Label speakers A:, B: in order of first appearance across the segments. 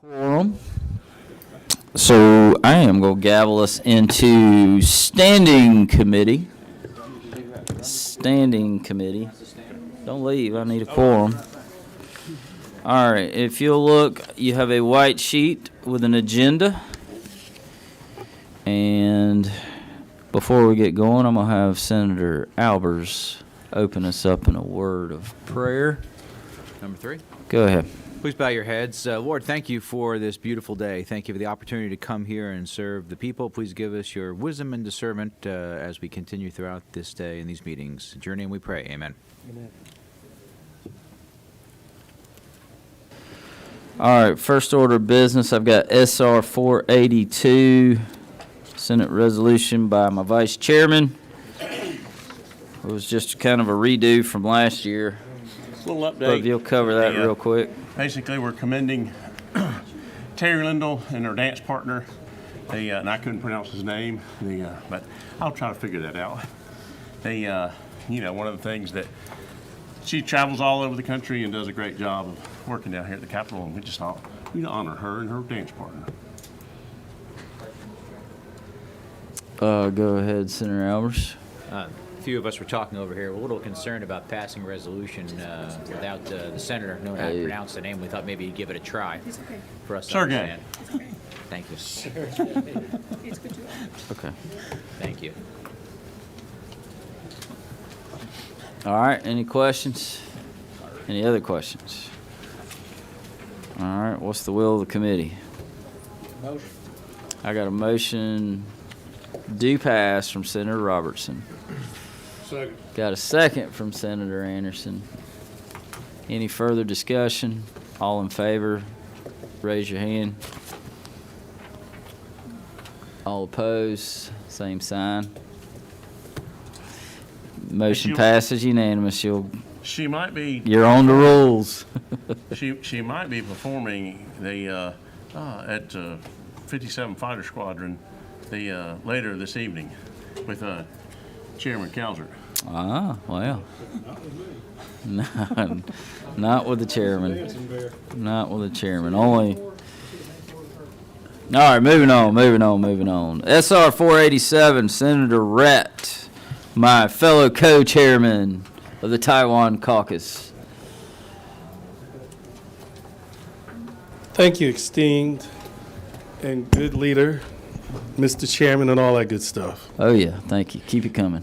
A: Quorum. So I am going to gavel us into standing committee. Standing committee. Don't leave. I need a quorum. All right. If you'll look, you have a white sheet with an agenda. And before we get going, I'm going to have Senator Albers open us up in a word of prayer.
B: Number 3.
A: Go ahead.
B: Please bow your heads. Lord, thank you for this beautiful day. Thank you for the opportunity to come here and serve the people. Please give us your wisdom and discernment as we continue throughout this day and these meetings. In your name we pray. Amen.
C: Amen.
A: All right, first order of business, I've got SR 482, Senate resolution by my vice chairman. It was just kind of a redo from last year.
D: Little
A: But
D: update.
A: you'll cover that
D: Yeah.
A: real quick.
D: Basically, we're commending Terry Lindell and her dance partner. And I couldn't pronounce his name, but I'll try to figure that out. One of the things that she travels all over the country and does a great job of working down here at the Capitol, and we just thought we'd honor her and her dance partner.
A: Go ahead, Senator Albers.
B: A few of us were talking over here. We're a little concerned about passing a resolution without the senator knowing how to pronounce the name. We thought maybe you'd give it a try for us to
D: Sergey.
B: understand. Thank you.
C: It's good to know.
A: Okay.
B: Thank you.
A: All right, any questions? Any other questions? All right, what's the will of the committee?
C: Motion.
A: I got a motion do pass from Senator Robertson.
C: Second.
A: Got a second from Senator Anderson. Any further discussion? All in favor, raise your hand. All opposed, same sign. Motion passes unanimous.
D: She might be
A: You're on the rules.
D: she might be performing at 57 Fighter Squadron later this evening with Chairman Calzert.
A: Ah, well. Not with the chairman. Not with the chairman. Only. All right, moving on. SR 487, Senator Rhett, my fellow co-chairman of the Taiwan caucus.
C: Thank you, esteemed and good leader, Mr. Chairman, and all that good stuff.
A: Oh, yeah, thank you. Keep it coming.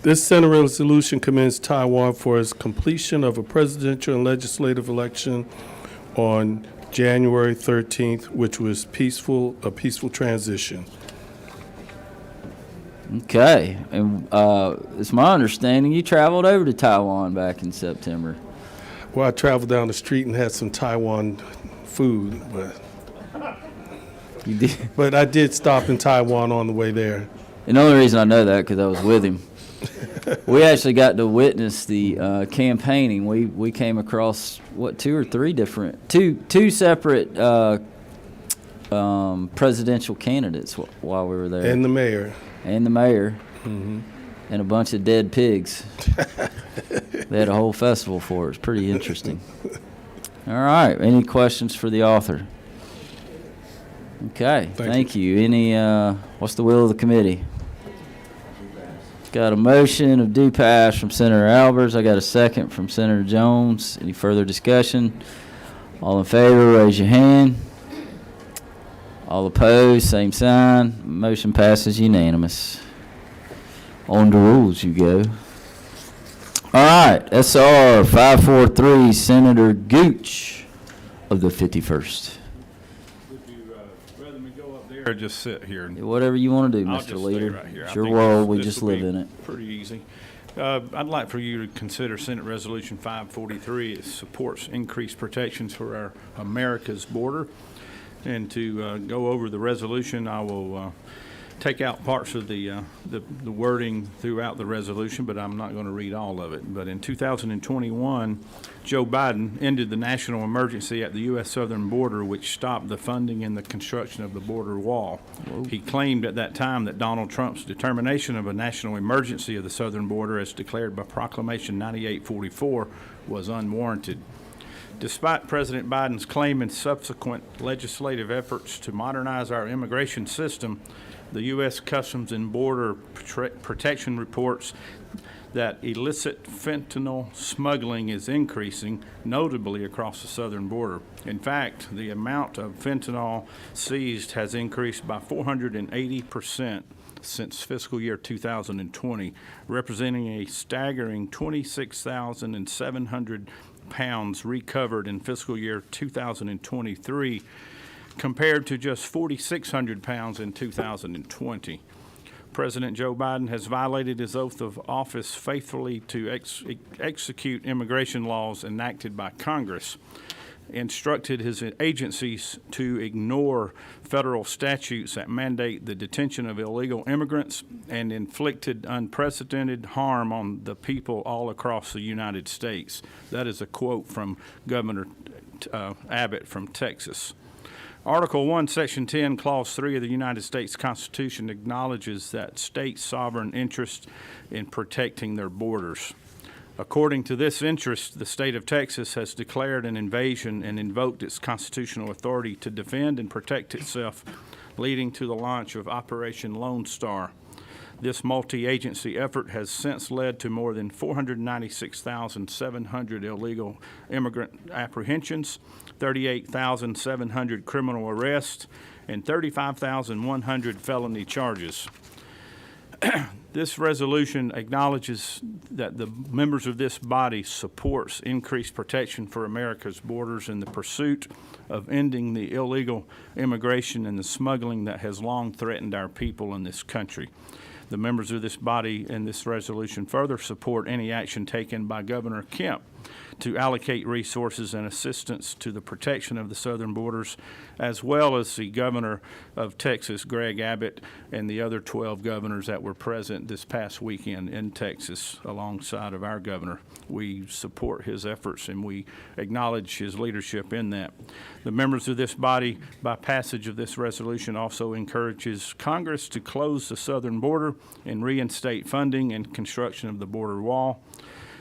C: This Senate resolution commends Taiwan for its completion of a presidential and legislative election on January 13th, which was a peaceful transition.
A: Okay, and it's my understanding you traveled over to Taiwan back in September.
C: Well, I traveled down the street and had some Taiwan food,
A: You did.
C: but I did stop in Taiwan on the way there.
A: And the only reason I know that because I was with him. We actually got to witness the campaigning. We came across two separate presidential candidates while we were there,
C: And the mayor.
A: and the mayor, and a bunch of dead pigs. They had a whole festival for it. It's pretty interesting. All right. Any questions for the author? Okay. Thank you. Any? What's the will of the committee? Got a motion of due pass from Senator Albers. I got a second from Senator Jones. Any further discussion? All in favor, raise your hand. All opposed, same sign. Motion passes unanimous. On the rules you go. All right, SR 543, Senator Gooch of the 51st.
E: Would you rather me go up there or just sit here?
A: Whatever you want to do,
E: I'll
A: Mr.
E: just stay
A: Leader.
E: right here. I
A: It's your
E: think
A: world, we
E: this
A: just
E: will
A: live
E: be
A: in it.
E: Pretty easy. I'd like for you to consider Senate Resolution 543. It supports increased protections for our America's border. And to go over the resolution, I will take out parts of the wording throughout the resolution, but I'm not going to read all of it. But in 2021, Joe Biden ended the national emergency at the U.S. southern border, which stopped the funding and the construction of the border wall. Whoa. He claimed at that time that Donald Trump's determination of a national emergency of the southern border, as declared by Proclamation 9844, was unwarranted. Despite President Biden's claim and subsequent legislative efforts to modernize our immigration system, the U.S. Customs and Border Protection reports that illicit fentanyl smuggling is increasing, notably across the southern border. In fact, the amount of fentanyl seized has increased by 480% since fiscal year 2020, representing a staggering 26,700 pounds recovered in fiscal year 2023, compared to just 4,600 pounds in 2020. President Joe Biden has violated his oath of office faithfully to execute immigration laws enacted by Congress, instructed his agencies to ignore federal statutes that mandate the detention of illegal immigrants, and inflicted unprecedented harm on the people all across the United States. That is a quote from Governor Abbott from Texas. Article 1, Section 10, Clause 3 of the United States Constitution acknowledges that states' sovereign interest in protecting their borders. According to this interest, the state of Texas has declared an invasion and invoked its constitutional authority to defend and protect itself, leading to the launch of Operation Lone Star. This multi-agency effort has since led to more than 496,700 illegal immigrant apprehensions, 38,700 criminal arrests, and 35,100 felony charges. This resolution acknowledges that the members of this body supports increased protection for America's borders in the pursuit of ending the illegal immigration and the smuggling that has long threatened our people in this country. The members of this body in this resolution further support any action taken by Governor Kemp to allocate resources and assistance to the protection of the southern borders, as well as the governor of Texas, Greg Abbott, and the other 12 governors that were present this past weekend in Texas alongside of our governor. We support his efforts and we acknowledge his leadership in that. The members of this body, by passage of this resolution, also encourages Congress to close the southern border and reinstate funding and construction of the border wall.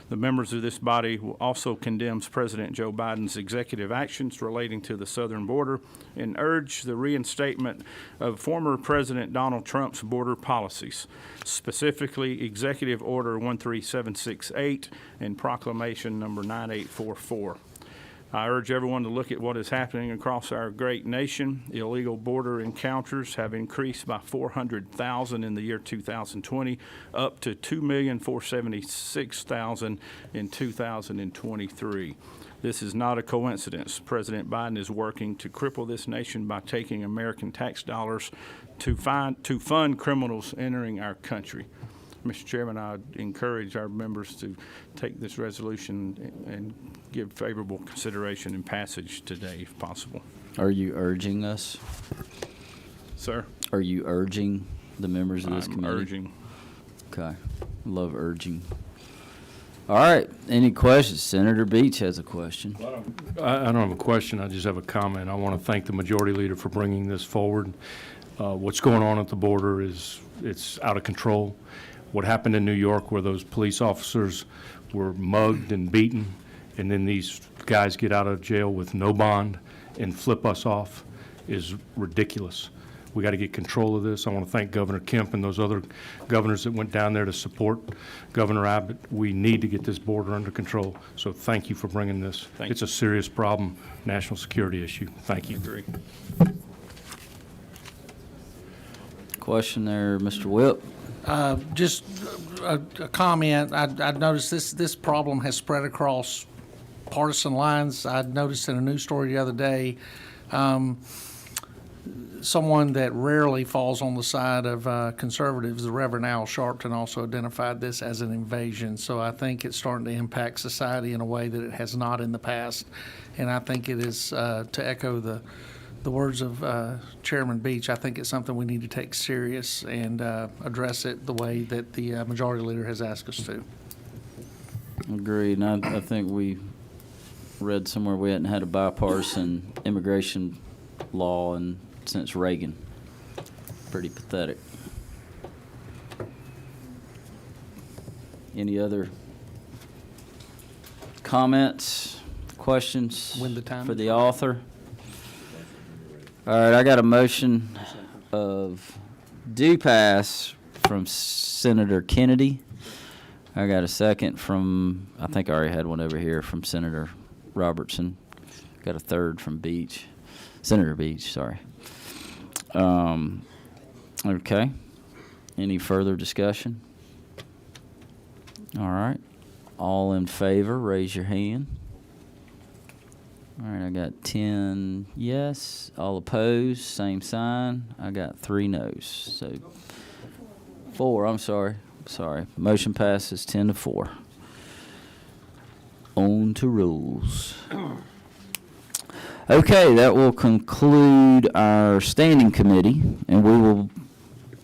E: The members of this body also condemns President Joe Biden's executive actions relating to the southern border and urge the reinstatement of former President Donald Trump's border policies, specifically Executive Order 13768 and Proclamation number 9844. I urge everyone to look at what is happening across our great nation. Illegal border encounters have increased by 400,000 in the year 2020, up to 2,476,000 in 2023. This is not a coincidence. President Biden is working to cripple this nation by taking American tax dollars to fund criminals entering our country. Mr. Chairman, I encourage our members to take this resolution and give favorable consideration and passage today, if possible.
A: Are you urging us?
E: Sir?
A: Are you urging the members of this
E: I'm
A: committee?
E: urging.
A: Okay. Love urging. All right. Any questions? Senator Beach has a question.
F: I don't have a question. I just have a comment. I want to thank the majority leader for bringing this forward. What's going on at the border it's out of control. What happened in New York, where those police officers were mugged and beaten, and then these guys get out of jail with no bond and flip us off, is ridiculous. We got to get control of this. I want to thank Governor Kemp and those other governors that went down there to support Governor Abbott. We need to get this border under control. So thank you for bringing this. It's a serious problem, national security issue. Thank you.
E: Agree.
A: Question there, Mr. Whip.
G: Just a comment. I noticed this problem has spread across partisan lines. I noticed in a news story the other day, someone that rarely falls on the side of conservatives, the Reverend Al Sharpton, also identified this as an invasion. So I think it's starting to impact society in a way that it has not in the past. And I think it is, to echo the words of Chairman Beach, I think it's something we need to take serious and address it the way that the majority leader has asked us to.
A: Agreed. And I think we read somewhere we hadn't had a bipartisan immigration law since Reagan. Pretty pathetic. Any other comments, questions
G: When the time
A: for
G: is
A: the author? All right, I got a motion of due pass from Senator Kennedy. I got a second from, I think I already had one over here, from Senator Robertson. Got a third from Beach, Senator Beach, sorry. Okay. Any further discussion? All right. All in favor, raise your hand. All right, I got 10 yes. All opposed, same sign. I got 3 no's. So 4, I'm sorry. Motion passes 10-4. On to rules. Okay, that will conclude our standing committee, and we will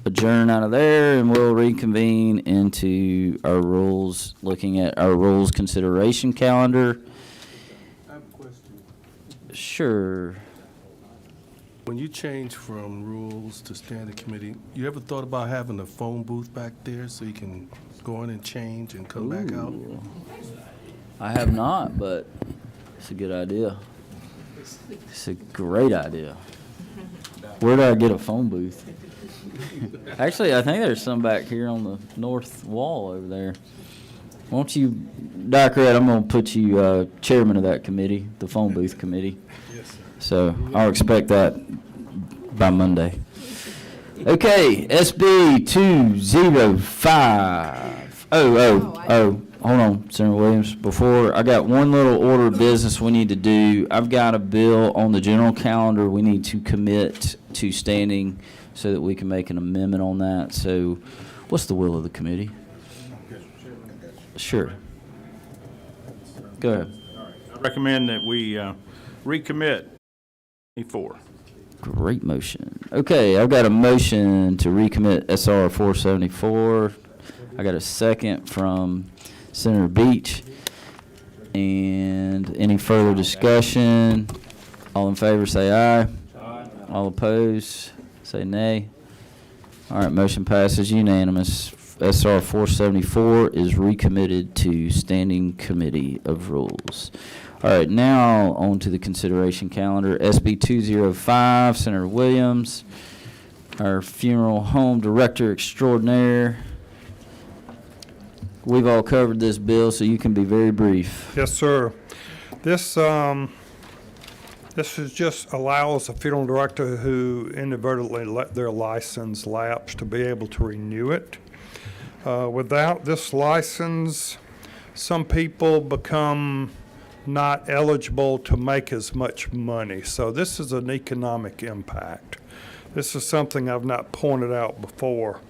A: adjourn out of there, and we'll reconvene into our rules, looking at our rules consideration calendar.
C: I have a question.
A: Sure.
C: When you change from rules to standing committee, you ever thought about having a phone booth back there so you can go in and change and come back out?
A: Ooh. I have not, but it's a good idea. It's a great idea. Where do I get a phone booth? Actually, I think there's some back here on the north wall over there. Won't you, Dr. Ed, I'm going to put you chairman of that committee, the phone booth committee.
C: Yes, sir.
A: So I'll expect that by Monday. Okay, SB 205. Hold on, Senator Williams. Before, I got one little order of business we need to do. I've got a bill on the general calendar we need to commit to standing so that we can make an amendment on that. So what's the will of the committee? Sure. Go ahead.
E: I recommend that we recommit 4.
A: Great motion. Okay, I've got a motion to recommit SR 474. I got a second from Senator Beach. And any further discussion? All in favor say aye. All opposed say nay. All right, motion passes unanimous. SR 474 is recommitted to Standing Committee of Rules. All right, now on to the consideration calendar. SB 205, Senator Williams, our funeral home director extraordinaire. We've all covered this bill, so you can be very brief.
H: Yes, sir. This is just allows a funeral director who inadvertently let their license lapse to be able to renew it. Without this license, some people become not eligible to make as much money. So this is an economic impact. This is something I've not pointed out before.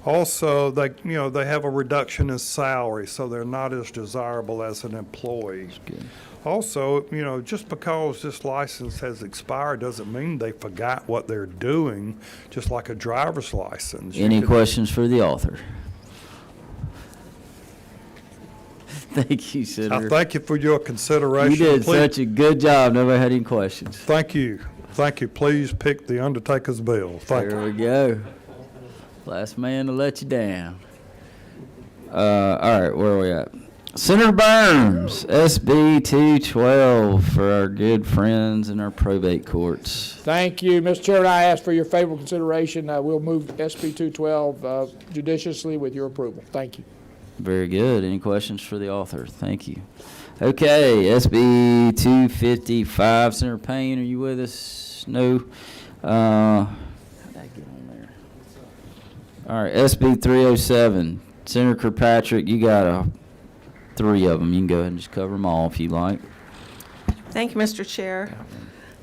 H: Also, they have a reduction in salary, so they're not as desirable as an employee. Also, just because this license has expired doesn't mean they forgot what they're doing, just like a driver's license.
A: Any questions for the author? Thank you,
H: I
A: Senator.
H: thank you for your consideration.
A: You did
H: Please-
A: such a good job. Nobody had any questions.
H: Thank you. Thank you. Please pick the Undertaker's bill. Thank you.
A: There we go. Last man to let you down. All right, where are we at? Senator Burns, SB 212 for our good friends in our probate courts.
I: Thank you, Mr. Chairman. I ask for your favorable consideration. We'll move SB 212 judiciously with your approval. Thank you.
A: Very good. Any questions for the author? Thank you. Okay, SB 255. Senator Payne, are you with us? No. How'd that get on there? All right, SB 307. Senator Kirkpatrick, you got 3 of them. You can go ahead and just cover them all if you like.
J: Thank you, Mr. Chair.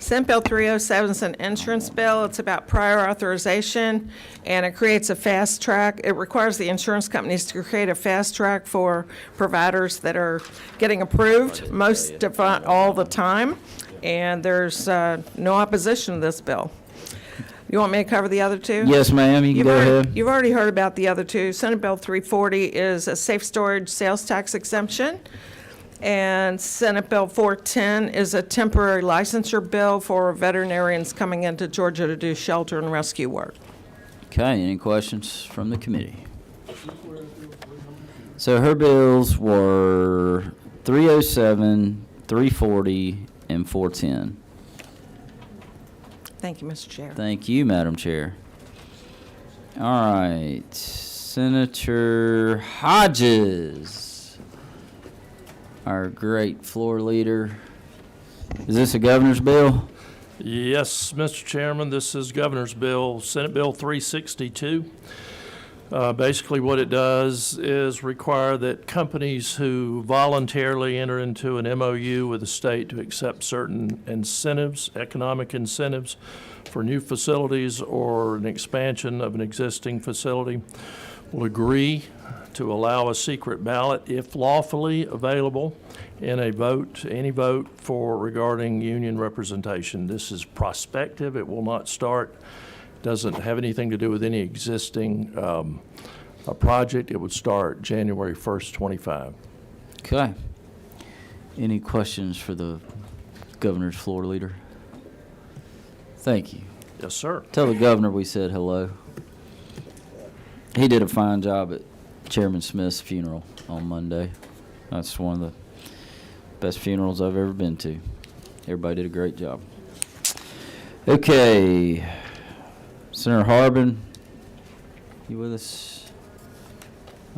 J: Senate Bill 307 is an insurance bill. It's about prior authorization, and it creates a fast track. It requires the insurance companies to create a fast track for providers that are getting approved, most, if not all the time, and there's no opposition to this bill. You want me to cover the other two?
A: Yes, ma'am. You can go ahead.
J: You've already heard about the other two. Senate Bill 340 is a safe storage sales tax exemption. And Senate Bill 410 is a temporary licensure bill for veterinarians coming into Georgia to do shelter and rescue work.
A: Okay, any questions from the committee? So her bills were 307, 340, and 410.
J: Thank you, Mr. Chair.
A: Thank you, Madam Chair. All right, Senator Hodges, our great floor leader. Is this a governor's bill?
K: Yes, Mr. Chairman, this is Governor's Bill, Senate Bill 362. Basically, what it does is require that companies who voluntarily enter into an MOU with the state to accept certain incentives, economic incentives for new facilities or an expansion of an existing facility will agree to allow a secret ballot if lawfully available in a vote, any vote for regarding union representation. This is prospective. It will not start, doesn't have anything to do with any existing a project. It would start January 1st, 25.
A: Okay. Any questions for the governor's floor leader? Thank you.
K: Yes, sir.
A: Tell the governor we said hello. He did a fine job at Chairman Smith's funeral on Monday. That's one of the best funerals I've ever been to. Everybody did a great job. Okay. Senator Harbin, you with us?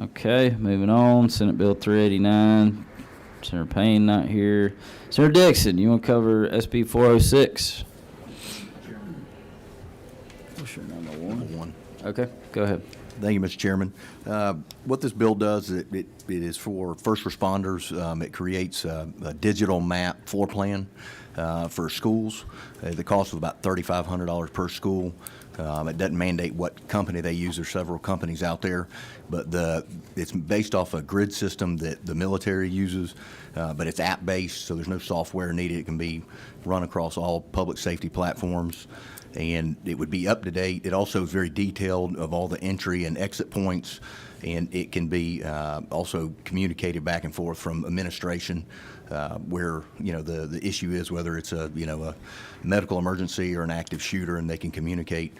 A: Okay, moving on. Senate Bill 389. Senator Payne not here. Senator Dixon, you want to cover SB 406? What's your number one? Okay, go ahead.
L: Thank you, Mr. Chairman. What this bill does, it is for first responders. It creates a digital map floor plan for schools. The cost of about $3,500 per school. It doesn't mandate what company they use. There's several companies out there, but it's based off a grid system that the military uses, but it's app-based, so there's no software needed. It can be run across all public safety platforms, and it would be up to date. It also is very detailed of all the entry and exit points, and it can be also communicated back and forth from administration, where the issue is whether it's a medical emergency or an active shooter, and they can communicate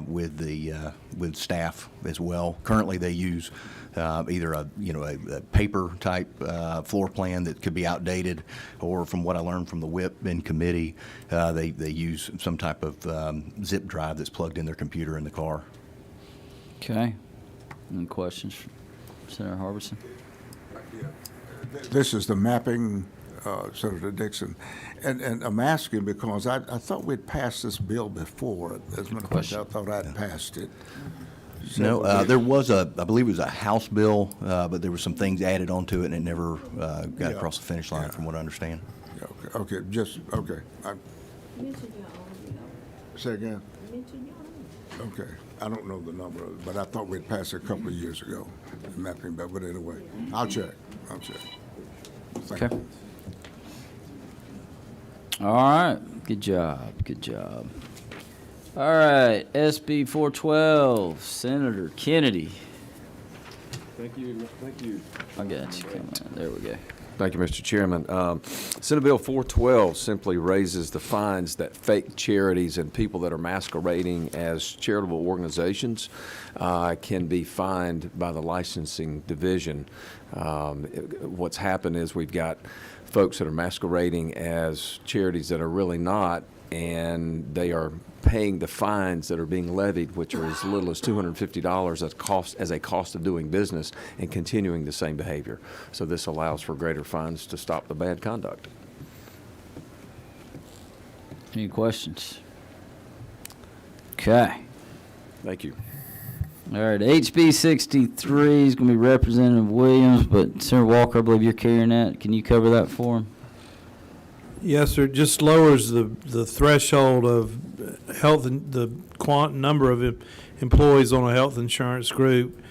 L: with staff as well. Currently, they use either a paper type floor plan that could be outdated, or from what I learned from the whip in committee, they use some type of zip drive that's plugged in their computer in the car.
A: Okay. Any questions, Senator Harbison?
M: This is the mapping, Senator Dixon, and I'm asking because I thought we'd passed this bill before. As a matter of fact, I thought I'd passed it.
L: No, there was I believe it was a House bill, but there were some things added onto it, and it never got across the finish line, from what I understand.
M: Okay, okay. Say again? Okay, I don't know the number, but I thought we'd passed it a couple of years ago, the mapping bill, but anyway, I'll check. Thank
A: Okay.
M: you.
A: All right. Good job. All right. SB 412, Senator Kennedy.
N: Thank you.
A: I got you. Come on. There we go.
N: Thank you, Mr. Chairman. Senate Bill 412 simply raises the fines that fake charities and people that are masquerading as charitable organizations can be fined by the licensing division. What's happened is we've got folks that are masquerading as charities that are really not, and they are paying the fines that are being levied, which are as little as $250 as a cost of doing business, and continuing the same behavior. So this allows for greater fines to stop the bad conduct.
A: Any questions? Okay.
N: Thank you.
A: All right. HB 63 is going to be Representative Williams, but Senator Walker, I believe you're carrying that. Can you cover that for him?
O: Yes, sir. It just lowers the threshold of health and the number of employees on a health insurance group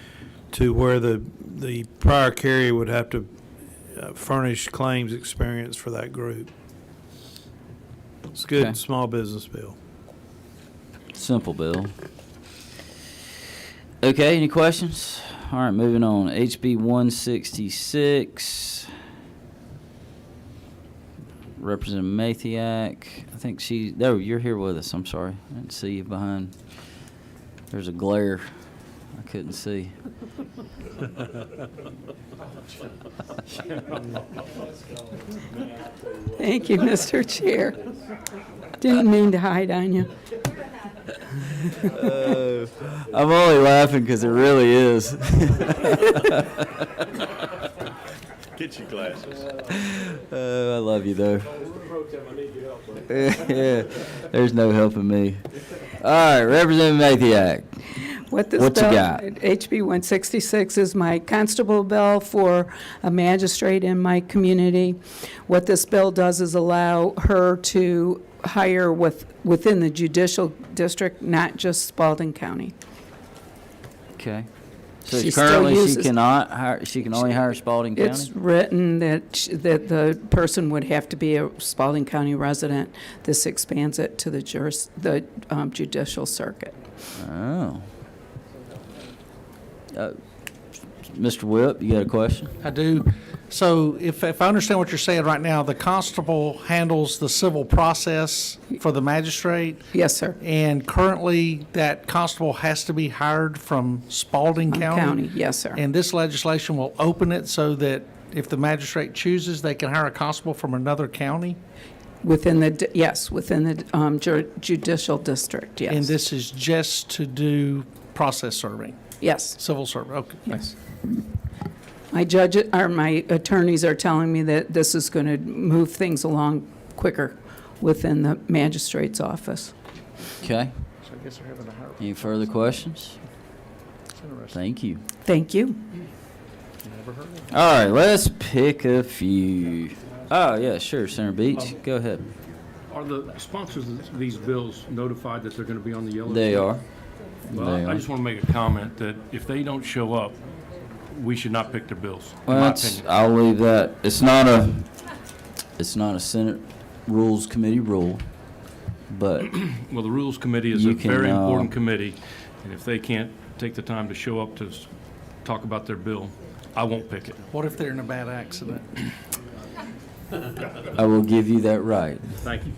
O: to where the prior carrier would have to furnish claims experience for that group. It's good
A: Okay.
O: small business bill.
A: Simple bill. Okay, any questions? All right, moving on. HB 166. Representative Mathiak. I think you're here with us. I'm sorry. I didn't see you behind. There's a glare. I couldn't see.
P: Thank you, Mr. Chair. Didn't mean to hide on you.
A: I'm only laughing because it really is.
D: Get your glasses.
A: I love you, though. Yeah, there's no helping me. All right, Representative Mathiak.
P: What this
A: What you
P: bill,
A: got?
P: HB 166, is my constable bill for a magistrate in my community. What this bill does is allow her to hire within the judicial district, not just Spalding County.
A: Okay. So
P: She still
A: currently she
P: uses-
A: cannot hire, she can only hire Spalding County?
P: It's written that that the person would have to be a Spalding County resident. This expands it to the judicial circuit.
A: Oh. Mr. Whip, you got a question?
G: I do. So if I understand what you're saying right now, the constable handles the civil process for the magistrate?
P: Yes, sir.
G: And currently, that constable has to be hired from Spalding County?
P: Yes, sir.
G: And this legislation will open it so that if the magistrate chooses, they can hire a constable from another county?
P: Within the judicial district, yes.
G: And this is just to do process serving?
P: Yes.
G: Civil serving, okay.
P: Yes. My attorneys are telling me that this is going to move things along quicker within the magistrate's office.
A: Okay.
G: So I guess they're having to hire.
A: Any further questions?
G: It's interesting.
A: Thank you.
P: Thank you.
G: Never heard of it.
A: All right, let's pick a few. Oh, yeah, sure, Senator Beach. Go ahead.
F: Are the sponsors of these bills notified that they're going to be on the yellow?
A: They
F: sheet?
A: are.
F: Well,
A: They
F: I
A: are.
F: just want to make a comment that if they don't show up, we should not pick their bills, in
A: Well,
F: my
A: that's,
F: opinion.
A: I'll leave that. It's not a Senate Rules Committee rule, but
F: Well, the Rules Committee is
A: You
F: a very
A: can,
F: important committee, and if they can't take the time to show up to talk about their bill, I won't pick it.
G: What if they're in a bad accident?
A: I will give you that right.
F: Thank you.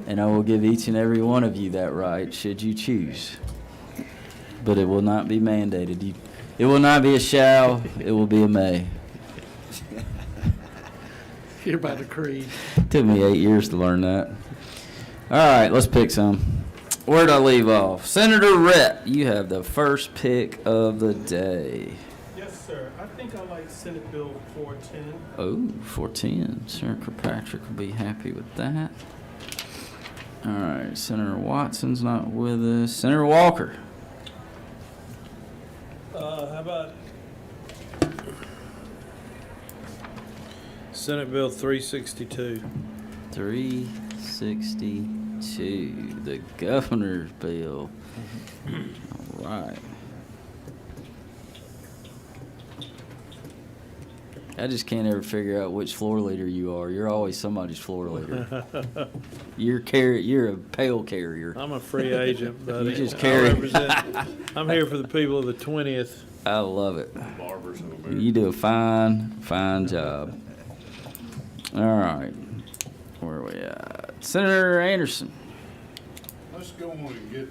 A: And I will give each and every one of you that right, should you choose. But it will not be mandated. It will not be a shall, it will be a may.
G: Hereby decreed.
A: Took me 8 years to learn that. All right, let's pick some. Where'd I leave off? Senator Rep, you have the first pick of the day.
C: Yes, sir. I think I like Senate Bill 410.
A: Oh, 410. Senator Kirkpatrick will be happy with that. All right, Senator Watson's not with us. Senator Walker.
O: How about Senate Bill 362?
A: 362, the governor's bill. All right. I just can't ever figure out which floor leader you are. You're always somebody's floor leader. You're a pale carrier.
O: I'm a free agent, buddy.
A: You just
O: I
A: carry.
O: I'm here for the people of the 20th.
A: I love it. You do a fine, fine job. All right. Where are we at? Senator Anderson.
M: Let's go on and get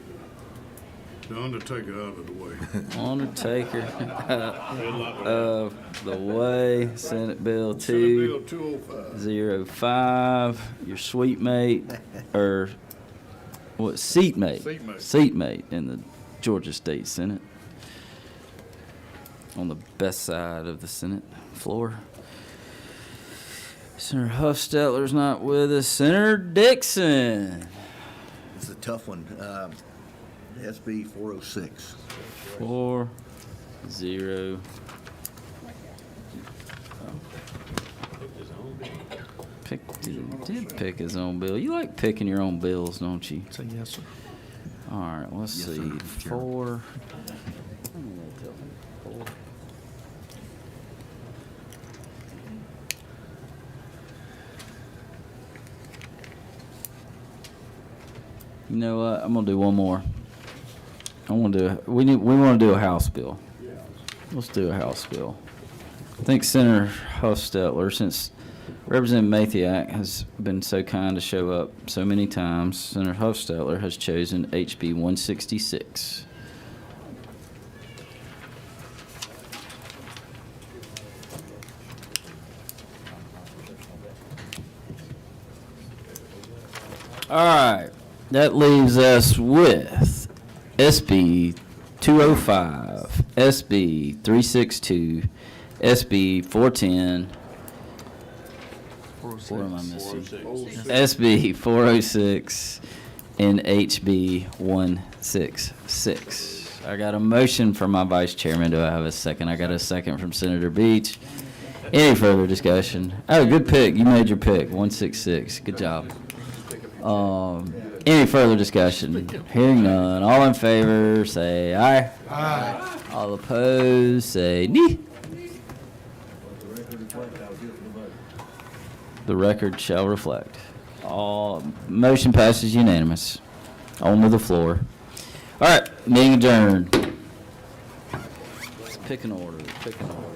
M: the Undertaker out of the way.
A: Undertaker of the way. Senate Bill
M: Senate Bill
A: 205.
M: 205.
A: Your sweet mate, or what, seatmate?
M: Seatmate.
A: Seatmate in the Georgia State Senate. On the best side of the Senate floor. Senator Huffstetler's not with us. Senator Dixon.
L: It's a tough one. SB 406.
A: 4-0. Did pick his own bill. You like picking your own bills, don't you?
G: Say yes, sir.
A: All right, let's
L: Yes, sir,
A: see.
L: Mr. Chairman.
A: 4. You know what? I'm gonna do one more. We want to do a House bill. Let's do a House bill. I think Senator Huffstetler, since Representative Mathiak has been so kind to show up so many times, Senator Huffstetler has chosen HB 166. All right, that leaves us with SB 205, SB 362, SB 410. What am I missing? SB 406 and HB 166. I got a motion from my vice chairman. Do I have a second? I got a second from Senator Beach. Any further discussion? Oh, good pick. You made your pick. 166. Good job. Any further discussion? Hearing none. All in favor, say aye. Aye. All opposed, say nee. The record shall reflect. All motion passes unanimous. On to the floor. All right, meeting adjourned. Let's pick an order. Pick an order.